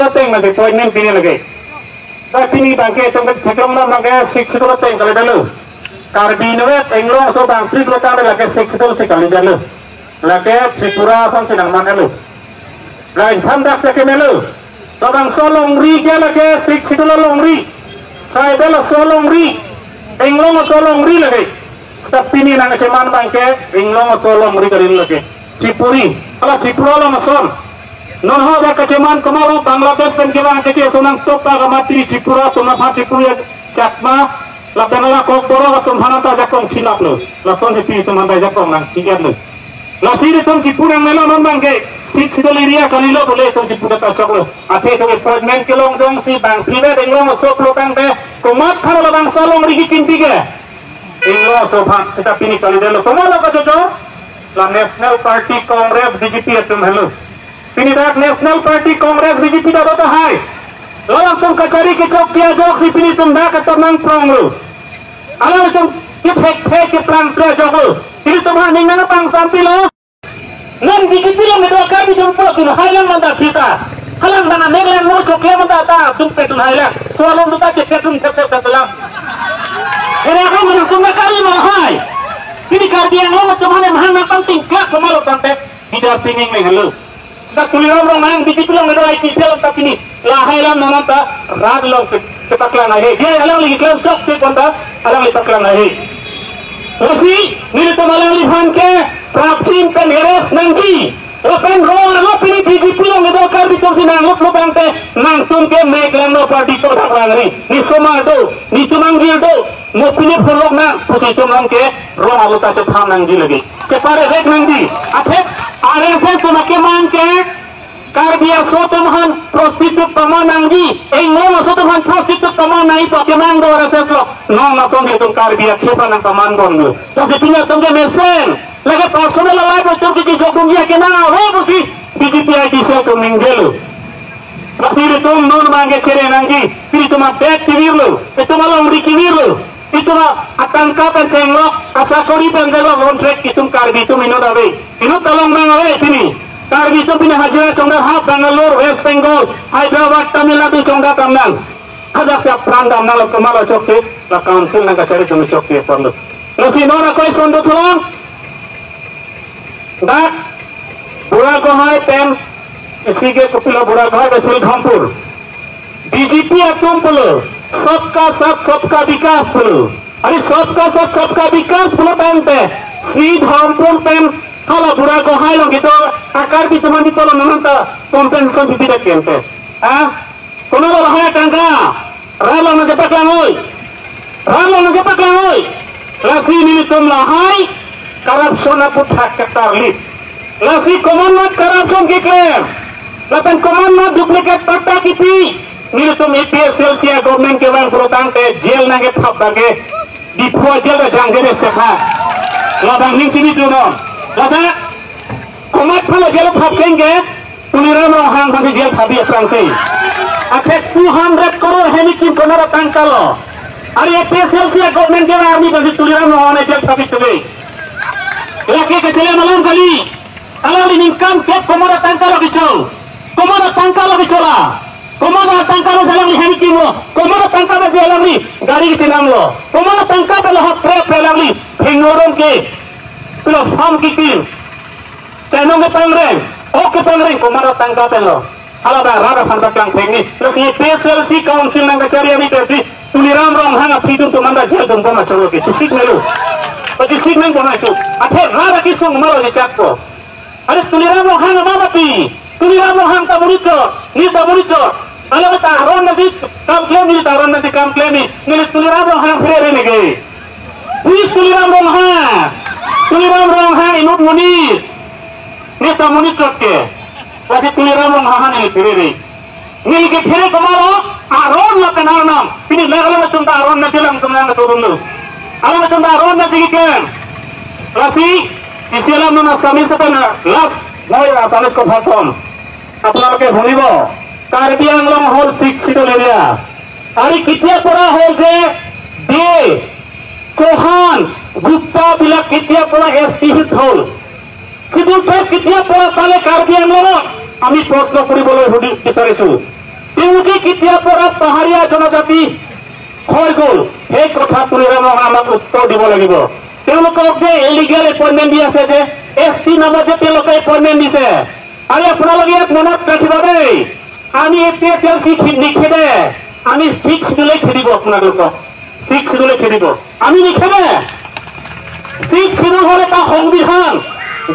teng na de point nen pini lagi da pini bangke tong thekam na lage 6 to teng kale dalu karbi no englo so bang free ko tang lage 6 to se kale dalu lage tripura sam se nang manalu lain thandak se kemelu to bang solong ri ke lage 6 to long ri sai bela solong ri englo solong ri lage step pini nang ceman bangke englo solong ri karin lage tripuri ala tripura lo mason non hoda kaceman kemaru Bangladesh dan kira kece sonang stop ta gamati Tripura sona pha Tripura chakma la penala ko boro la tumhana ta jakong chinap lo la son hepi tumhana jakong nang chigat lo la siri tum Tripura melo non bangke sik sidoliria kalilo bole tum Tripura ta choklo ate to fragment ke long dong si bang prive denglo sok lo kang be komat khalo bang salong rigi kinti ke inglo so pha seta pini kalidelo komalo ka jojo la National Party Congress BJP atum hello Pinidak National Party Congress BJP dah bata hai. Langsung kacari ke chok dia jok si pini tumda kata nang prong lu. Alam macam ke fake ke plan pro jok lu. Pini tumha ning nang pang sampai lo. Nan BJP lo medok kami jumpa tu hailang manda kita. Halang dana neglan mo chok le manda ta tumpe tu hailang. Soalon tu ta cek tum cek selam. Era kan mana tumda kali mau hai. Pini kardian lo macam mana mahal penting kelak kemalo sampai tidak singing mengeluh. Sudah tuliram orang nang biji tulang ada IT sel tapi ni lahailam nananta rad long setaklan ahe dia alang lagi kelas sok se konda alang litaklan ahe tapi ni to malang lihan ke prapsin pen heres nangji open roll lo pini biji tulang ada kar di tong sinang lo bangte nang tum ke meglan lo party to taklan ni soma do ni tumangji do mo pini phulok na puti tumang ke ro aluta se tham nangji lagi ke pare rek nangji athe RSS tumakke man ke karbiya sotumhan prostitut pamanangji englo sotumhan prostitut pamanai pakeman do RSS lo non na tong hitung karbiya khipa nang pamandon lo tapi pinya tong mesen lagi personal live to ki jokum ya ke na ho busi BJP IT sel to minggelu tapi itu non mangge cere nangji piri tuma bet tiwirlo itu malam rikiwirlo itu mah atangkapan cenglok asakori pendelok kontrak itung karbi itu minodawe ini tolong bangawe sini karbi itu punya hajira congda hap Bangalore West Bengal Hyderabad Tamil Nadu congda tamnang ada siap perang tamnang lo kemalo cokte la council nang kacari cuma cokte perlu nasi nora koi sondo tolong dak burak kohai tem isige kupilo burak kohai besil dhampur BJP atum puluh सबका सब सबका विकास बोलो अरे सबका सब सबका विकास बोलो पहनते श्री धर्मपुर पेन kalau burak kohai lo gitu akar di teman itu lo nanti kompensasi tidak kente kono lo hai tangga ralo na jepak langoi lasi ni tum lahai korupsi na putak ketarlit lasi komandat korupsi klaim lapan komandat duplikat pata kipi ni tum EPSL sia government ke bang protang te jail na ke thap lage di phua jail da jangere sekha labang ning sini tu no lada komat phalo jail thap kenge tuliram rohang bagi jail thabi frangse akhe 200 crore heni kim konara tangkalo ari EPSL sia government ke army bagi tuliram rohang jail thabi tebe laki ke jail malam kali kalau diningkan ke komara tangkalo dicol komara tangkalo dicola komana tangkalo jalan ni hemi kimo komana tangkalo jalan ni gari ki tinam lo komana tangkalo lo pre lang ni pengorong ke pilo fam ki kim tenong ke pangreng oke pangreng komana tangkalo lo ala da rada fan baklang pengni terus ni PSLC council nang kacari ami tersi tuliram rong hanga pidun tu manda jel dum koma cholo ke sik melu pati sik nang koma itu athe rada ki sung malo ni chakko are tuliram rong hanga mama pi tuliram rong hang ta muricho alam taharon nanti kam klaim ni tuliram rong hang frere ni ge puis tuliram rong hang inut munir ni ta munir ke pasti tuliram rong hang ni frere ni ke frere kamaro aron la kananam ini lagala macam aron na tilang tumnang turun lu alam macam aron na sigikan rasi isilam na kami satana laf moi asalis ko phatom আপোনালোকে শুনিব কাৰ্বি আংলং হল 6 সিটৰ area আৰু কেতিয়া পৰা হল যে দে চৌহান গুপ্তা বিলাক কেতিয়া পৰা SP হল সিদুল কেতিয়া পৰা পালে কাৰ্বি আংলং আমি প্ৰশ্ন কৰিবলৈ বিচাৰিছো তেওঁলোকে কেতিয়াৰ পৰা পাহাৰীয়া জনজাতি হৈ গ'ল সেই কথা তুলিৰামক আমাক উত্তৰ দিব লাগিব। তেওঁলোকক যে ইলিগেল এপইণ্টমেণ্ট দি আছে যে ST নামত যে তেওঁলোকে এপইণ্টমেণ্ট দিছে, আৰু আপোনালোকে ইয়াত মনত ৰাখিব দেই, আমি এতিয়া নিখেদে, আমি 6 দিলে খেদিব আপোনালোকক, 6 দিলে খেদিব, আমি নিখেদে। 6 শিডিউল হ'ল এটা সংবিধান,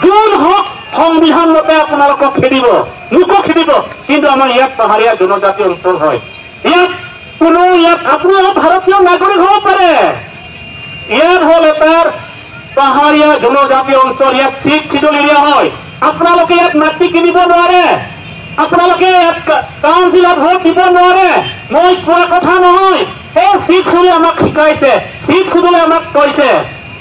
যোন হওক সংবিধান মতে আপোনালোকক খেদিব, মোকো খেদিব। কিন্তু আমাৰ ইয়াত পাহাৰীয়া জনজাতি অঞ্চল হয়, ইয়াত আপোনাৰ ভাৰতীয় নাগৰিক হ'ব পাৰে, ইয়াত হ'ল এটা পাহাৰীয়া জনজাতি অঞ্চল, ইয়াত 6 শিডিউল এৰিয়া হয়। আপোনালোকে ইয়াত মাটি কিনিব নোৱাৰে, আপোনালোকে ইয়াত কাউন্সিলত ভোট দিব নোৱাৰে, মই কোৱা কথা নহয়। এই 6 শিডিউলে আমাক শিকাইছে, 6 শিডিউলে আমাক কৈছে,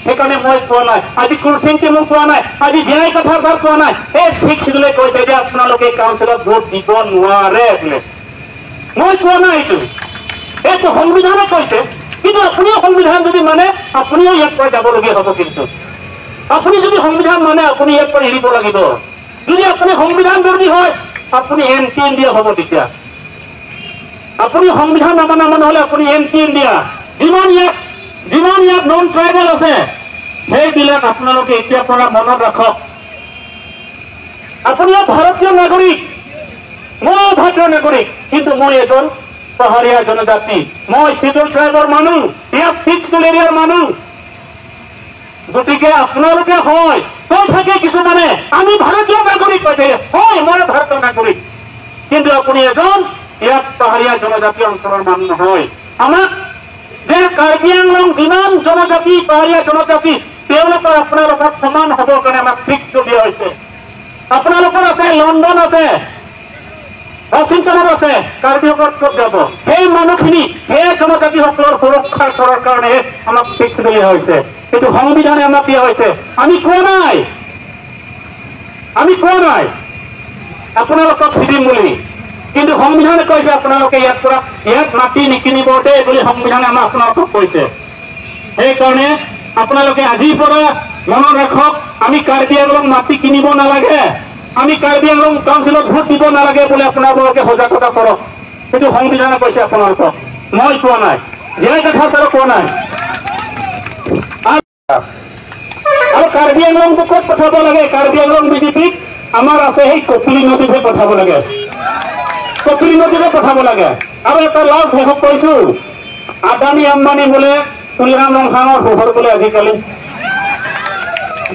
সেইকাৰণে মই কোৱা নাই, আজি কুৰচিংকে মোক কোৱা নাই, আজি জেআই কথাৰ ছাৰ কোৱা নাই, এই 6 শিডিউলে কৈছে যে আপোনালোকে কাউন্সিলত ভোট দিব নোৱাৰে বোলে, মই কোৱা নাই। এইটো সংবিধানে কৈছে। কিন্তু আপুনিও সংবিধান যদি মানে আপুনিও ইয়াৰ পৰা যাবলগীয়া হ'ব। কিন্তু আপুনি যদি সংবিধান মানে আপুনি ইয়াৰ পৰা এৰিব লাগিব। যদি আপুনি সংবিধান বিৰোধী হয় আপুনি এন্টি ইণ্ডিয়া হ'ব। তেতিয়া আপুনি সংবিধান নামানা মানুহ হ'লে আপুনি এন্টি ইণ্ডিয়া। যিমান ইয়াত নন ট্ৰাইবেল আছে সেইবিলাক আপোনালোকে এতিয়াৰ পৰা মনত ৰাখক। আপুনিও ভাৰতীয় নাগৰিক, মইও ভাৰতীয় নাগৰিক, কিন্তু মই এজন পাহাৰীয়া জনজাতি, মই শিডিউল ট্ৰাইবৰ মানুহ, ইয়াত 6 শিডিউল এৰিয়াৰ মানুহ। গতিকে আপোনালোকে হয় কৈ থাকে কিছুমানে আমি ভাৰতীয় নাগৰিক কৈ থাকে, হয় মই ভাৰতীয় নাগৰিক, কিন্তু আপুনি এজন ইয়াত পাহাৰীয়া জনজাতি অঞ্চলৰ মানুহ নহয়। আমাক যে কাৰ্বি আংলং যিমান জনজাতি পাহাৰীয়া জনজাতি তেওঁলোকৰ আপোনালোকৰ সমান হ'বৰ কাৰণে আমাক ফিক্স দিয়া হৈছে। আপোনালোকৰ আছে, লণ্ডন আছে, ৱাশ্বিংটনত আছে, কাৰ্বিসকল ক'ত যাব? সেই মানুহখিনি সেই জনজাতিসকলৰ সুৰক্ষা কৰাৰ কাৰণে আমাক ফিক্স দিয়া হৈছে। কিন্তু সংবিধানে আমাক দিয়া হৈছে। আমি কোৱা নাই আপোনালোকক খেদিম বুলি, কিন্তু সংবিধানে কৈছে আপোনালোকে ইয়াত মাটি নিকিনিব দেই বুলি সংবিধানে আমাক আপোনালোকক কৈছে। সেইকাৰণে আপোনালোকে আজিৰ পৰা মনত ৰাখক, আমি কাৰ্বি আংলং মাটি কিনিব নালাগে, আমি কাৰ্বি আংলং কাউন্সিলত ভোট দিব নালাগে বুলি আপোনালোকে সজাগতা কৰক। সেইটো সংবিধানে কৈছে আপোনালোকক, মই কোৱা নাই, জেআই কথা ছাৰ কোৱা নাই। আৰু কাৰ্বি আংলংটো ক'ত পঠাব লাগে? কাৰ্বি আংলং বিজেপিক আমাৰ আছে সেই কপিলী নদীতহে পঠাব লাগে, কপিলী নদীতে পঠাব লাগে। আৰু এটা লাষ্ট শেষত কৈছো, আদানী আম্বানী বোলে তুলিৰাম লংখাঙৰ শহুৰ বোলে। আজিকালি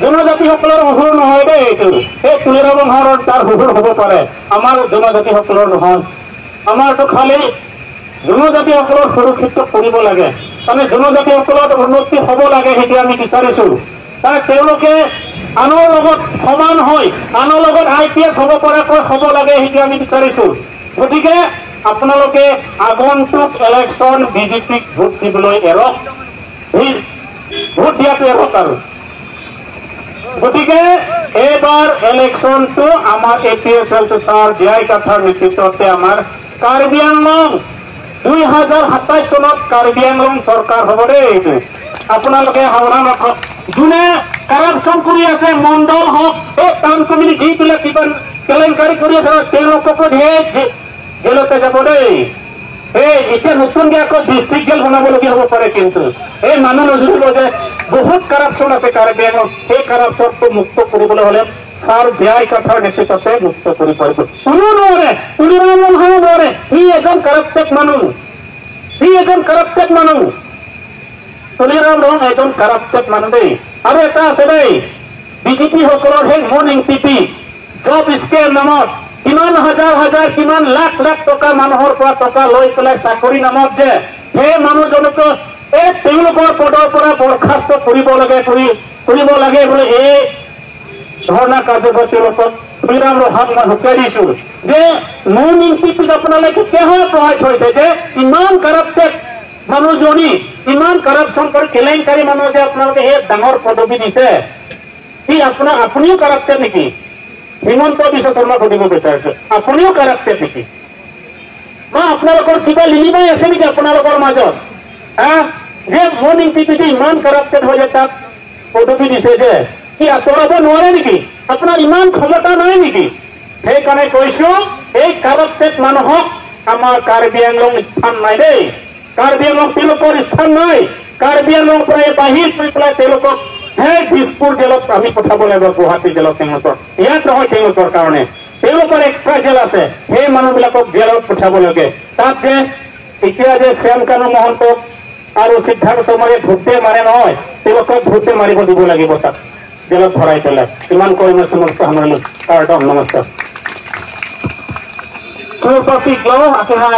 জনজাতিসকলৰ শহুৰ নহয় দেই, এইটো সেই তুলিৰাম লংখাঙৰ তাৰ শহুৰ হ'ব পাৰে, আমাৰ জনজাতিসকলৰ নহয়। আমাৰতো খালি জনজাতিসকলৰ সুৰক্ষিত কৰিব লাগে, মানে জনজাতিসকলৰ উন্নতি হ'ব লাগে, সেইটো আমি বিচাৰিছো। তাৰ তেওঁলোকে আনৰ লগত সমান হয়, আনৰ লগত IPS হ'ব পৰাকৈ হ'ব লাগে, সেইটো আমি বিচাৰিছো। গতিকে আপোনালোকে আগন্তুক ইলেকশ্যন বিজেপিক ভোট দিবলৈ এৰক, ভোট দিয়াটো এৰক। আৰু গতিকে এইবাৰ ইলেকশ্যনটো আমাৰ APSL ছাৰ জেআই কাথাৰ নেতৃত্বতে আমাৰ কাৰ্বি আংলং 2027 চনত কাৰ্বি আংলং চৰকাৰ হ'ব দেই। এইটো আপোনালোকে সাৱধান ৰাখক। যোনে কাৰাপশ্যন কৰি আছে, মণ্ডল হওক, এই টাউন কমিটি যিবিলাক কিবা কেলেংকাৰী কৰি আছে তেওঁলোককো জেলতে যাব দেই। এই এতিয়া নতুনকৈ আকৌ ডিষ্ট্ৰিক্ট জেল বনাবলগীয়া হ'ব পাৰে। কিন্তু এই মানুহ নজৰিব যে বহুত কাৰাপশ্যন আছে কাৰ্বি আংলং, সেই কাৰাপশ্যনটো মুক্ত কৰিবলৈ হ'লে ছাৰ জেআই কাথাৰ নেতৃত্বতে মুক্ত কৰিব পাৰিব। কোনো নোৱাৰে, তুলিৰাম লংখাঙো নোৱাৰে, সি এজন কাৰাপ্টেড মানুহ, তুলিৰাম লং এজন কাৰাপ্টেড মানুহ দেই। আৰু এটা আছে দেই, বিজেপি সকলৰ সেই মৰ্নিং টিভি জব স্কেম নামত কিমান হাজাৰ কিমান লাখ টকা মানুহৰ পৰা টকা লৈ পেলাই চাকৰি নামত যে সেই মানুহজনকো এই তেওঁলোকৰ পদৰ পৰা বৰখাস্ত কৰিব লাগে বুলি এই ধৰ্ণা কাৰ্যসূচী তেওঁলোকক তুলিৰাম লংখাঙক মই শুকাই দিছো যে মৰ্নিং টিভিত আপোনালোকে কেহৰ প্ৰভাৱ হৈছে যে ইমান কাৰাপ্টেড মানুহজনী, ইমান কাৰাপশ্যন কৰি কেলেংকাৰী মানুহ যে আপোনালোকে সেই ডাঙৰ পদবী দিছে, সি আপুনিও কাৰাপ্টেড নেকি? হিমন্ত বিশ্ব শৰ্মাক সুধিব বিচাৰিছো, আপুনিও কাৰাপ্টেড নেকি? বা আপোনালোকৰ কিবা লিলিমাই আছে নেকি আপোনালোকৰ মাজত? যে মৰ্নিং টিভিতে ইমান কাৰাপ্টেড হৈ যে তাক পদবী দিছে যে সি আঁতৰাব নোৱাৰে নেকি? আপোনাৰ ইমান ক্ষমতা নাই নেকি? সেইকাৰণে কৈছো এই কাৰাপ্টেড মানুহক আমাৰ কাৰ্বি আংলং স্থান নাই দেই কাৰ্বি আংলং তেওঁলোকৰ স্থান নাই কাৰ্বি আংলং পৰা বাহিৰ কৰি পেলাই তেওঁলোকক সেই দিছপুৰ জেলত আমি পঠাব লাগিব গুৱাহাটী জেলত তেওঁলোকৰ ইয়াত নহয় তেওঁলোকৰ কাৰণে তেওঁলোকৰ এক্সট্ৰা জেল আছে সেই মানুহবিলাকক জেলত পঠাব লাগে তাত যে এতিয়া যে শ্যাম কানু মহন্তক আৰু সিদ্ধাৰ্থ শৰ্মাৰে ভূতে মাৰে নহয় তেওঁলোকক ভূতে মাৰিব দিব লাগিব তাত জেলত ভৰাই পেলাই ইমান কৈ মই সমস্ত সামৰিলো কাৰ্ডম নমস্কাৰ True topic lo, akhirnya